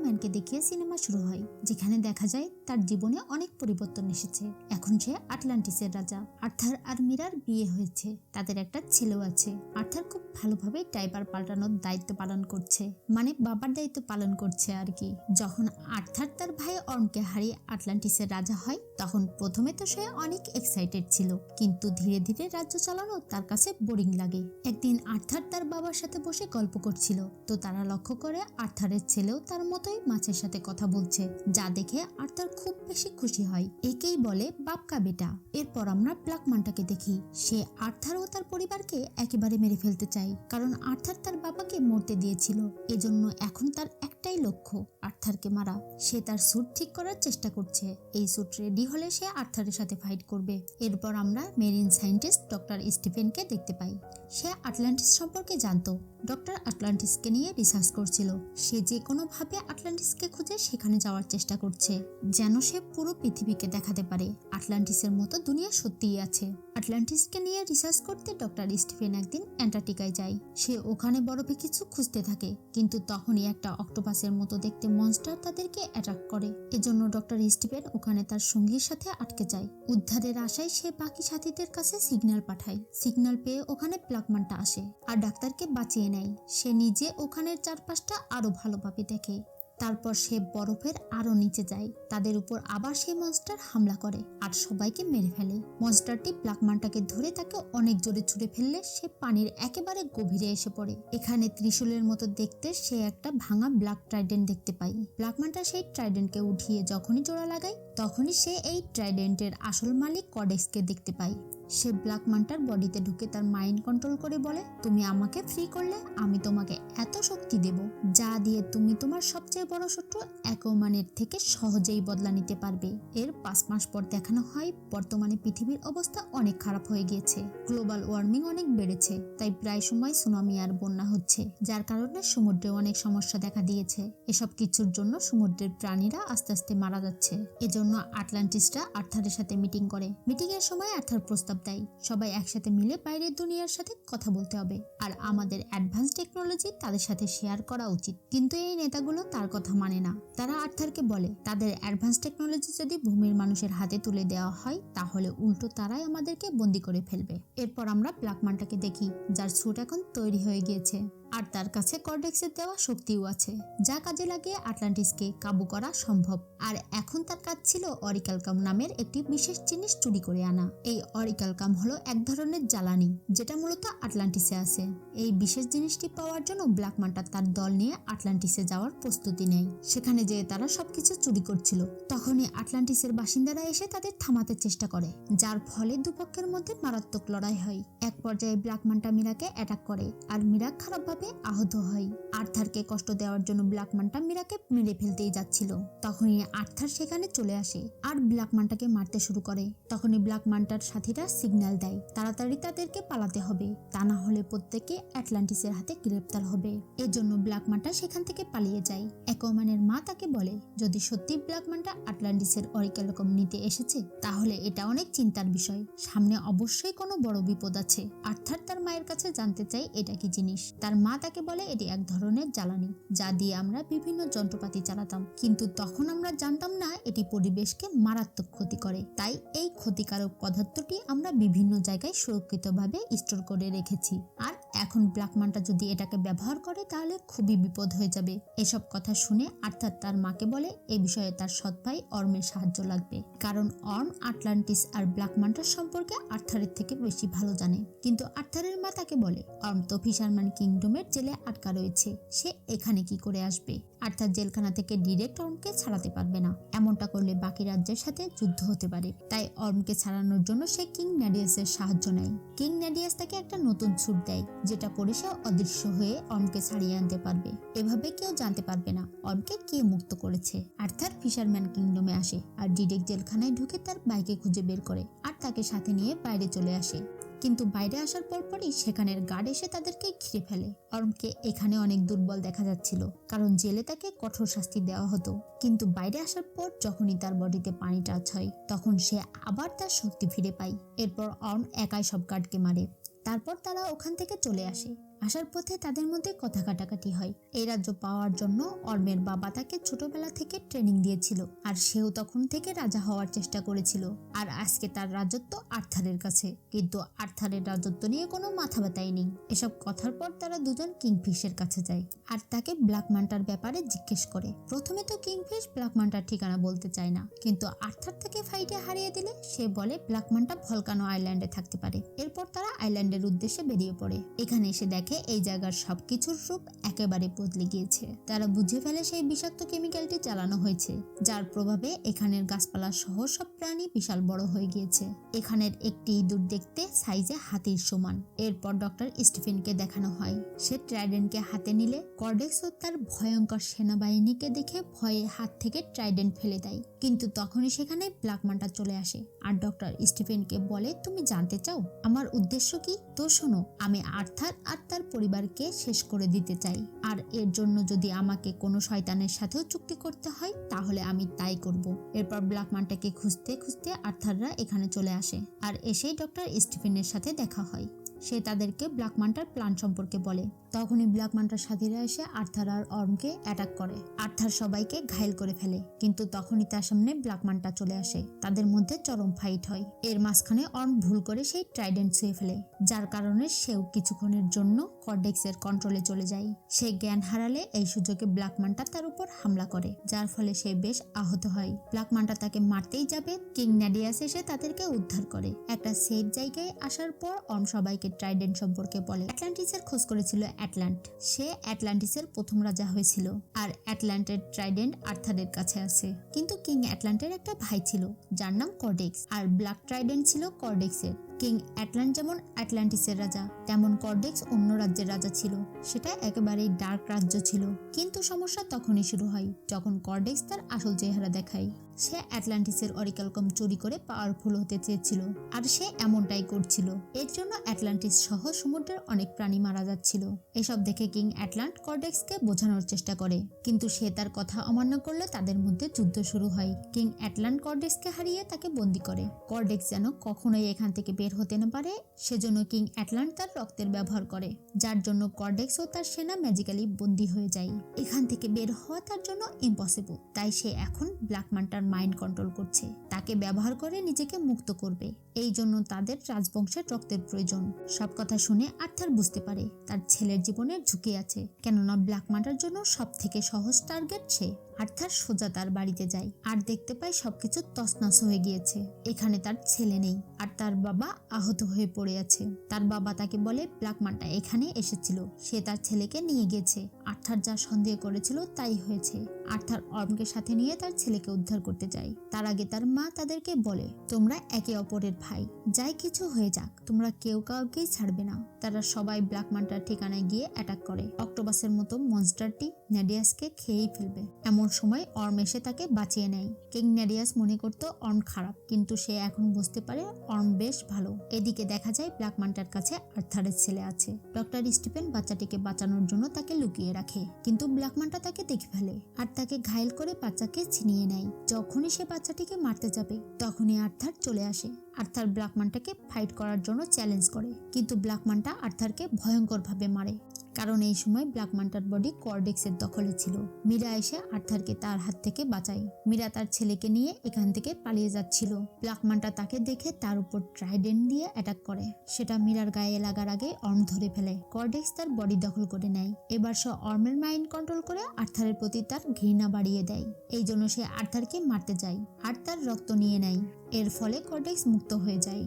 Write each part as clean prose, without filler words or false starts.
ম্যানকে দেখিয়ে সিনেমা শুরু হয়, যেখানে দেখা যায় তার জীবনে অনেক পরিবর্তন এসেছে। এখন সে আটলান্টিসের রাজা। আর্থার আর মীরার বিয়ে হয়েছে, তাদের একটা ছেলেও আছে। আর্থার খুব ভালোভাবে ডাইপার পাল্টানোর দায়িত্ব পালন করছে, মানে বাবার দায়িত্ব পালন করছে আর কি। যখন আর্থার তার ভাই অর্মকে হারিয়ে আটলান্টিসের রাজা হয়, তখন প্রথমে তো সে অনেক এক্সাইটেড ছিল, কিন্তু ধীরে ধীরে রাজ্য চালানো তার কাছে বোরিং লাগে। একদিন আর্থার তার বাবার সাথে বসে গল্প করছিল, তো তারা লক্ষ্য করে আর্থারের ছেলেও তার মতোই মাছের সাথে কথা বলছে, যা দেখে আর্থার খুব বেশি খুশি হয়। একেই বলে বাপ কা বেটা। এরপর আমরা ব্ল্যাক মানটাকে দেখি। সে আর্থার ও তার পরিবারকে একেবারে মেরে ফেলতে চায়, কারণ আর্থার তার বাবাকে মরতে দিয়েছিল। এজন্য এখন তার একটাই লক্ষ্য, আর্থারকে মারা। সে তার স্যুট ঠিক করার চেষ্টা করছে। এই স্যুট রেডি হলে সে আর্থারের সাথে ফাইট করবে। এরপর আমরা মেরিন সায়েন্টিস্ট ডক্টর স্টিফেনকে দেখতে পাই। সে আটলান্টিস সম্পর্কে জানতো। ডক্টর আটলান্টিসকে নিয়ে রিসার্চ করছিল। সে যে কোনো ভাবে আটলান্টিসকে খুঁজে সেখানে যাওয়ার চেষ্টা করছে, যেন সে পুরো পৃথিবীকে দেখাতে পারে আটলান্টিসের মতো দুনিয়া সত্যিই আছে। আটলান্টিসকে নিয়ে রিসার্চ করতে ডক্টর স্টিফেন একদিন অ্যান্টার্কটিকায় যায়। সে ওখানে বরফে কিছু খুঁজতে থাকে, কিন্তু তখনই একটা অক্টোপাসের মতো দেখতে মনস্টার তাদেরকে অ্যাটাক করে। এজন্য ডক্টর স্টিফেন ওখানে তার সঙ্গীর সাথে আটকে যায়। উদ্ধারের আশায় সে বাকি সাথীদের কাছে সিগন্যাল পাঠায়। সিগন্যাল পেয়ে ওখানে ব্ল্যাকম্যানটা আসে আর ডাক্তারকে বাঁচিয়ে নেয়। সে নিজে ওখানের চারপাশটা আরো ভালোভাবে দেখে। তারপর সে বরফের আরো নিচে যায়। তাদের উপর আবার সেই মনস্টার হামলা করে আর সবাইকে মেরে ফেলে। মনস্টারটি ব্ল্যাকম্যানটাকে ধরে তাকে অনেক জোরে ছুঁড়ে ফেললে সে পানির একেবারে গভীরে এসে পড়ে। এখানে ত্রিশূলের মতো দেখতে সে একটা ভাঙা ব্ল্যাক ট্রাইডেন্ট দেখতে পায়। ব্ল্যাকম্যানটা সেই ট্রাইডেন্টকে উঠিয়ে যখনই জোড়া লাগায়, তখনই সে এই ট্রাইডেন্টের আসল মালিক কডেক্সকে দেখতে পায়। সে ব্ল্যাকম্যানটার বডিতে ঢুকে তার মাইন্ড কন্ট্রোল করে বলে, তুমি আমাকে ফ্রি করলে আমি তোমাকে এত শক্তি দেব, যা দিয়ে তুমি তোমার সবচেয়ে বড় শত্রু অ্যাকুয়াম্যানের থেকে সহজেই বদলা নিতে পারবে। এর 5 মাস পর দেখানো হয় বর্তমানে পৃথিবীর অবস্থা অনেক খারাপ হয়ে গিয়েছে। গ্লোবাল ওয়ার্মিং অনেক বেড়েছে, তাই প্রায় সময় সুনামি আর বন্যা হচ্ছে, যার কারণে সমুদ্রে অনেক সমস্যা দেখা দিয়েছে। এসব কিছুর জন্য সমুদ্রের প্রাণীরা আস্তে আস্তে মারা যাচ্ছে। এজন্য আটলান্টিসরা আর্থারের সাথে মিটিং করে। মিটিং এর সময় আর্থার প্রস্তাব দেয়, সবাই একসাথে মিলে বাইরের দুনিয়ার সাথে কথা বলতে হবে, আর আমাদের অ্যাডভান্স টেকনোলজি তাদের সাথে শেয়ার করা উচিত। কিন্তু এই নেতাগুলো তার কথা মানে না। তারা আর্থারকে বলে, তাদের অ্যাডভান্স টেকনোলজি যদি ভূমির মানুষের হাতে তুলে দেওয়া হয়, তাহলে উল্টো তারাই আমাদেরকে বন্দি করে ফেলবে। এরপর আমরা ব্ল্যাকম্যানটাকে দেখি, যার স্যুট এখন তৈরি হয়ে গিয়েছে, আর তার কাছে কর্ডেক্সের দেওয়া শক্তিও আছে, যা কাজে লাগিয়ে আটলান্টিসকে কাবু করা সম্ভব। আর এখন তার কাজ ছিল অরিকালকাম নামের একটি বিশেষ জিনিস চুরি করে আনা। এই অরিকালকাম হলো এক ধরনের জ্বালানি, যেটা মূলত আটলান্টিসে আছে। এই বিশেষ জিনিসটি পাওয়ার জন্য ব্ল্যাকম্যানটা তার দল নিয়ে আটলান্টিসে যাওয়ার প্রস্তুতি নেয়। সেখানে যেয়ে তারা সবকিছু চুরি করছিল। তখনই আটলান্টিসের বাসিন্দারা এসে তাদের থামাতে চেষ্টা করে, যার ফলে দুপক্ষের মধ্যে মারাত্মক লড়াই হয়। এক পর্যায়ে ব্ল্যাকম্যানটা মীরাকে অ্যাটাক করে, আর মীরা খারাপভাবে আহত হয়। আর্থারকে কষ্ট দেওয়ার জন্য ব্ল্যাকম্যানটা মীরাকে মেরে ফেলতেই যাচ্ছিল। তখনই আর্থার সেখানে চলে আসে আর ব্ল্যাকম্যানটাকে মারতে শুরু করে। তখনই ব্ল্যাকম্যানটার সাথীরা সিগন্যাল দেয়, তাড়াতাড়ি তাদেরকে পালাতে হবে, তা না হলে প্রত্যেকে আটলান্টিসের হাতে গ্রেপ্তার হবে। এজন্য ব্ল্যাকম্যানটা সেখান থেকে পালিয়ে যায়। অ্যাকুয়াম্যানের মা তাকে বলে, যদি সত্যি ব্ল্যাকম্যানটা আটলান্টিসের অরিকালকাম নিতে এসেছে, তাহলে এটা অনেক চিন্তার বিষয়। সামনে অবশ্যই কোনো বড় বিপদ আছে। আর্থার তার মায়ের কাছে জানতে চাই এটা কি জিনিস। তার মা তাকে বলে, এটি এক ধরনের জ্বালানি, যা দিয়ে আমরা বিভিন্ন যন্ত্রপাতি চালাতাম, কিন্তু তখন আমরা জানতাম না এটি পরিবেশকে মারাত্মক ক্ষতি করে। তাই এই ক্ষতিকারক পদার্থটি আমরা বিভিন্ন জায়গায় সুরক্ষিতভাবে স্টোর করে রেখেছি, আর এখন ব্ল্যাকম্যানটা যদি এটাকে ব্যবহার করে তাহলে খুবই বিপদ হয়ে যাবে। এসব কথা শুনে আর্থার তার মাকে বলে, এই বিষয়ে তার সৎ ভাই অর্মের সাহায্য লাগবে, কারণ অর্ম আটলান্টিস আর ব্ল্যাকম্যানটার সম্পর্কে আর্থারের থেকে বেশি ভালো জানে। কিন্তু আর্থারের মা তাকে বলে, অর্ম তো ফিশারম্যান কিংডমের জেলে আটকা রয়েছে, সে এখানে কি করে আসবে? আর্থার জেলখানা থেকে ডিরেক্ট অর্মকে ছাড়াতে পারবে না, এমনটা করলে বাকি রাজ্যের সাথে যুদ্ধ হতে পারে। তাই অর্মকে ছাড়ানোর জন্য সে কিং নেডিয়াসের সাহায্য নেয়। কিং নেডিয়াস তাকে একটা নতুন স্যুট দেয়, যেটা পরে সে অদৃশ্য হয়ে অর্মকে ছাড়িয়ে আনতে পারবে। এভাবে কেউ জানতে পারবে না অর্মকে কে মুক্ত করেছে। আর্থার ফিশারম্যান কিংডমে আসে আর ডিরেক্ট জেলখানায় ঢুকে তার বাইকে খুঁজে বের করে আর তাকে সাথে নিয়ে বাইরে চলে আসে। কিন্তু বাইরে আসার পরপরই সেখানের গার্ড এসে তাদেরকে ঘিরে ফেলে। অর্মকে এখানে অনেক দুর্বল দেখা যাচ্ছিল, কারণ জেলে তাকে কঠোর শাস্তি দেওয়া হতো। কিন্তু বাইরে আসার পর যখনই তার বডিতে পানি টাচ হয়, তখন সে আবার তার শক্তি ফিরে পায়। এরপর অর্ম একাই সব গার্ডকে মারে। তারপর তারা ওখান থেকে চলে আসে। আসার পথে তাদের মধ্যে কথা কাটাকাটি হয়। এই রাজ্য পাওয়ার জন্য অর্মের বাবা তাকে ছোটবেলা থেকে ট্রেনিং দিয়েছিল, আর সেও তখন থেকে রাজা হওয়ার চেষ্টা করেছিল। আর আজকে তার রাজত্ব আর্থারের কাছে, কিন্তু আর্থারের রাজত্ব নিয়ে কোনো মাথা ব্যথাই নেই। এসব কথার পর তারা দুজন কিংফিশের কাছে যায় আর তাকে ব্ল্যাক মান্টার ব্যাপারে জিজ্ঞেস করে। প্রথমে তো কিংফিশ ব্ল্যাক মান্টার ঠিকানা বলতে চায় না, কিন্তু আর্থার তাকে ফাইটে হারিয়ে দিলে সে বলে ব্ল্যাক মান্টা ভলকানো আইল্যান্ডে থাকতে পারে। এরপর তারা আইল্যান্ডের উদ্দেশ্যে বেরিয়ে পড়ে। এখানে এসে দেখে এই জায়গার সবকিছুর রূপ একেবারে বদলে গিয়েছে। তারা বুঝে ফেলে সেই বিষাক্ত কেমিক্যালটি চালানো হয়েছে, যার প্রভাবে এখানের গাছপালা সহ সব প্রাণী বিশাল বড় হয়ে গিয়েছে। এখানের একটি ইঁদুর দেখতে সাইজে হাতির সমান। এরপর ডক্টর স্টিফেনকে দেখানো হয়। সে ট্রাইডেন্টকে হাতে নিলে কর্ডেক্স ও তার ভয়ঙ্কর সেনাবাহিনীকে দেখে ভয়ে হাত থেকে ট্রাইডেন্ট ফেলে দেয়। কিন্তু তখনই সেখানে ব্ল্যাক মান্টা চলে আসে আর ডক্টর স্টিফেনকে বলে, তুমি জানতে চাও আমার উদ্দেশ্য কি? তো শোনো, আমি আর্থার আর তার পরিবারকে শেষ করে দিতে চাই, আর এর জন্য যদি আমাকে কোনো শয়তানের সাথেও চুক্তি করতে হয় তাহলে আমি তাই করব। এরপর ব্ল্যাক মান্টাকে খুঁজতে খুঁজতে আর্থাররা এখানে চলে আসে, আর এসেই ডক্টর স্টিফেনের সাথে দেখা হয়। সে তাদেরকে ব্ল্যাক মান্টার প্ল্যান সম্পর্কে বলে। তখনই ব্ল্যাক মান্টার সাথীরা এসে আর্থার আর অর্মকে অ্যাটাক করে। আর্থার সবাইকে ঘায়েল করে ফেলে, কিন্তু তখনই তার সামনে ব্ল্যাক মান্টা চলে আসে। তাদের মধ্যে চরম ফাইট হয়। এর মাঝখানে অর্ম ভুল করে সেই ট্রাইডেন্ট ছুঁয়ে ফেলে, যার কারণে সেও কিছুক্ষণের জন্য কর্ডেক্সের কন্ট্রোলে চলে যায়। সে জ্ঞান হারালে এই সুযোগে ব্ল্যাক মান্টা তার উপর হামলা করে, যার ফলে সে বেশ আহত হয়। ব্ল্যাক মান্টা তাকে মারতেই যাবে, কিং নেডিয়াস এসে তাদেরকে উদ্ধার করে। একটা সেফ জায়গায় আসার পর অর্ম সবাইকে ট্রাইডেন্ট সম্পর্কে বলে। অ্যাটলান্টিসের খোঁজ করেছিল অ্যাটলান্ট। সে অ্যাটলান্টিসের প্রথম রাজা হয়েছিল, আর অ্যাটলান্টের ট্রাইডেন্ট আর্থারের কাছে আছে। কিন্তু কিং অ্যাটলান্টের একটা ভাই ছিল যার নাম কর্ডেক্স, আর ব্ল্যাক ট্রাইডেন্ট ছিল কর্ডেক্সের। কিং অ্যাটলান্ট যেমন অ্যাটলান্টিসের রাজা, তেমন কর্ডেক্স অন্য রাজ্যের রাজা ছিল। সেটা একেবারেই ডার্ক রাজ্য ছিল। কিন্তু সমস্যা তখনই শুরু হয় যখন কর্ডেক্স তার আসল চেহারা দেখায়। সে অ্যাটলান্টিসের অরিকালকম চুরি করে পাওয়ারফুল হতে চেয়েছিল, আর সে এমনটাই করছিল। এর জন্য অ্যাটলান্টিস সহ সমুদ্রের অনেক প্রাণী মারা যাচ্ছিল। এসব দেখে কিং অ্যাটলান্ট কর্ডেক্সকে বোঝানোর চেষ্টা করে, কিন্তু সে তার কথা অমান্য করলে তাদের মধ্যে যুদ্ধ শুরু হয়। কিং অ্যাটলান্ট কর্ডেক্সকে হারিয়ে তাকে বন্দী করে। কর্ডেক্স যেন কখনোই এখান থেকে বের হতে না পারে, সেজন্য কিং অ্যাটলান্ট তার রক্তের ব্যবহার করে, যার জন্য কর্ডেক্স ও তার সেনা ম্যাজিক্যালি বন্দী হয়ে যায়। এখান থেকে বের হওয়া তার জন্য ইম্পসিবল। তাই সে এখন ব্ল্যাক মান্টার মাইন্ড কন্ট্রোল করছে, তাকে ব্যবহার করে নিজেকে মুক্ত করবে। এই জন্য তাদের রাজবংশের রক্তের প্রয়োজন। সব কথা শুনে আর্থার বুঝতে পারে তার ছেলের জীবনের ঝুঁকি আছে, কেননা ব্ল্যাক মান্টার জন্য সব থেকে সহজ টার্গেট সে। আর্থার সোজা তার বাড়িতে যায় আর দেখতে পায় সবকিছু তছনছ হয়ে গিয়েছে। এখানে তার ছেলে নেই, আর তার বাবা আহত হয়ে পড়ে আছে। তার বাবা তাকে বলে ব্ল্যাক মান্টা এখানে এসেছিল, সে তার ছেলেকে নিয়ে গেছে। আর্থার যা সন্দেহ করেছিল তাই হয়েছে। আর্থার অর্মকে সাথে নিয়ে তার ছেলেকে উদ্ধার করতে যায়। তার আগে তার মা তাদেরকে বলে, তোমরা একে অপরের ভাই, যাই কিছু হয়ে যাক তোমরা কেউ কাউকেই ছাড়বে না। তারা সবাই ব্ল্যাক মান্টার ঠিকানায় গিয়ে অ্যাটাক করে। অক্টোপাসের মতো মনস্টারটি নেডিয়াসকে খেয়েই ফেলবে। এমন সময় অর্ম এসে তাকে বাঁচিয়ে নেয়। কিং নেডিয়াস মনে করতো অর্ম খারাপ, কিন্তু সে এখন বুঝতে পারে অর্ম বেশ ভালো। এদিকে দেখা যায় ব্ল্যাক মান্টার কাছে আর্থারের ছেলে আছে। ডক্টর স্টিফেন বাচ্চাটিকে বাঁচানোর জন্য তাকে লুকিয়ে রাখে, কিন্তু ব্ল্যাক মান্টা তাকে দেখে ফেলে আর তাকে ঘায়েল করে বাচ্চাকে ছিনিয়ে নেয়। যখনই সে বাচ্চাটিকে মারতে যাবে তখনই আর্থার চলে আসে। আর্থার ব্ল্যাক মান্টাকে ফাইট করার জন্য চ্যালেঞ্জ করে, কিন্তু ব্ল্যাক মান্টা আর্থারকে ভয়ঙ্করভাবে মারে, কারণ এই সময় ব্ল্যাক মান্টার বডি কর্ডেক্সের দখলে ছিল। মীরা এসে আর্থারকে তার হাত থেকে বাঁচায়। মীরা তার ছেলেকে নিয়ে এখান থেকে পালিয়ে যাচ্ছিল। ব্ল্যাক মান্টা তাকে দেখে তার উপর ট্রাইডেন্ট দিয়ে অ্যাটাক করে। সেটা মীরার গায়ে লাগার আগে অর্ম ধরে ফেলে। কর্ডেক্স তার বডি দখল করে নেয়। এবার সে অর্মের মাইন্ড কন্ট্রোল করে আর্থারের প্রতি তার ঘৃণা বাড়িয়ে দেয়। এই জন্য সে আর্থারকে মারতে যায় আর তার রক্ত নিয়ে নেয়। এর ফলে কর্ডেক্স মুক্ত হয়ে যায়।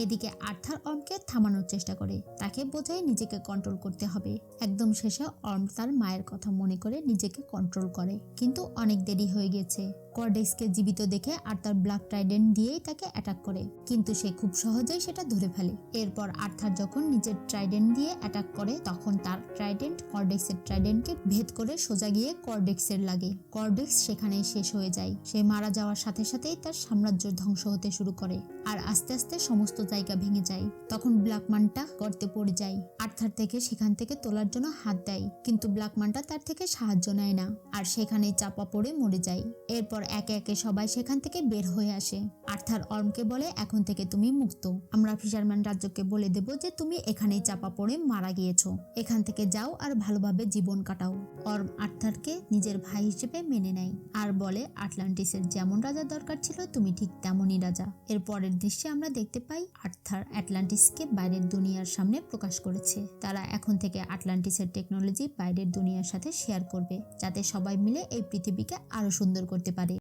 এদিকে আর্থার অর্মকে থামানোর চেষ্টা করে, তাকে বোঝায় নিজেকে কন্ট্রোল করতে হবে। একদম শেষে অর্ম তার মায়ের কথা মনে করে নিজেকে কন্ট্রোল করে, কিন্তু অনেক দেরি হয়ে গেছে। কর্ডেক্সকে জীবিত দেখে আর্থার ব্ল্যাক ট্রাইডেন্ট দিয়েই তাকে অ্যাটাক করে, কিন্তু সে খুব সহজেই সেটা ধরে ফেলে। এরপর আর্থার যখন নিজের ট্রাইডেন্ট দিয়ে অ্যাটাক করে তখন তার ট্রাইডেন্ট কর্ডেক্সের ট্রাইডেন্টকে ভেদ করে সোজা গিয়ে কর্ডেক্সের লাগে। কর্ডেক্স সেখানেই শেষ হয়ে যায়। সে মারা যাওয়ার সাথে সাথেই তার সাম্রাজ্য ধ্বংস হতে শুরু করে, আর আস্তে আস্তে সমস্ত জায়গা ভেঙে যায়। তখন ব্ল্যাক ম্যানটা গর্তে পড়ে যায়। আর্থার থেকে সেখান থেকে তোলার জন্য হাত দেয়, কিন্তু ব্ল্যাক ম্যানটা তার থেকে সাহায্য নেয় না, আর সেখানেই চাপা পড়ে মরে যায়। এরপর একে একে সবাই সেখান থেকে বের হয়ে আসে। আর্থার অর্মকে বলে, এখন থেকে তুমি মুক্ত। আমরা ফিশারম্যান রাজ্যকে বলে দেব যে তুমি এখানেই চাপা পড়ে মারা গিয়েছো। এখান থেকে যাও আর ভালোভাবে জীবন কাটাও। অর্ম আর্থারকে নিজের ভাই হিসেবে মেনে নেয় আর বলে, আটলান্টিসের যেমন রাজা দরকার ছিল তুমি ঠিক তেমনই রাজা। এর পরের দৃশ্যে আমরা দেখতে পাই আর্থার আটলান্টিসকে বাইরের দুনিয়ার সামনে প্রকাশ করেছে। তারা এখন থেকে আটলান্টিসের টেকনোলজি বাইরের দুনিয়ার সাথে শেয়ার করবে, যাতে সবাই মিলে এই পৃথিবীকে আরো সুন্দর করতে পারে।